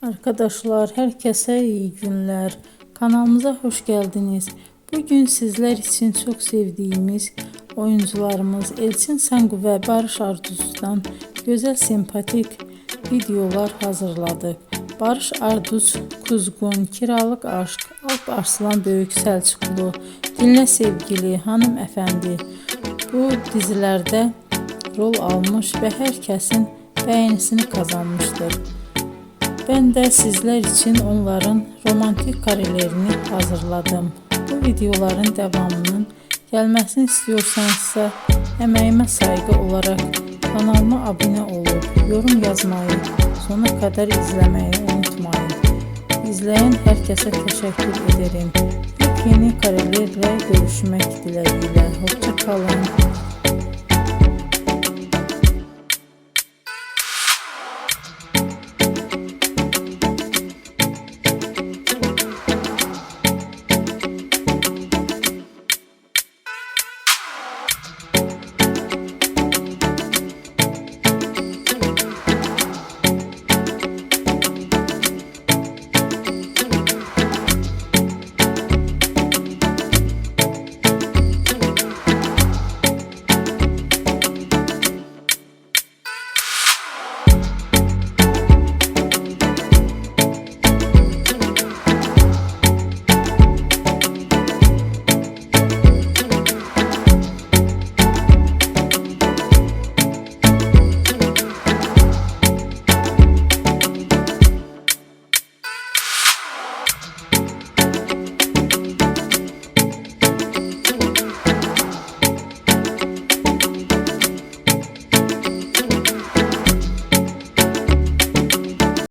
Arkadaşlar, herkese iyi günler. Kanalımıza hoş geldiniz. Bugün sizler için çok sevdiğimiz oyuncularımız Elçin Sangu ve Barış Arduç'dan güzel sempatik videolar hazırladık. Barış Arduç, Kuzgun, Kiralık Aşk, Alp Arslan Böyük Selçuklu, Dinle Sevgili, Hanımefendi bu dizilerde rol almış ve herkesin beğenisini kazanmıştır. Ben de sizler için onların romantik karelerini hazırladım. Bu videoların devamının gelmesini istiyorsanızsa emeğime saygı olarak kanalıma abone olup yorum yazmayı, sona kadar izlemeyi unutmayın. İzleyen herkese teşekkür ederim. Yeni karelerle görüşmek dileğiyle. Hoşça kalın.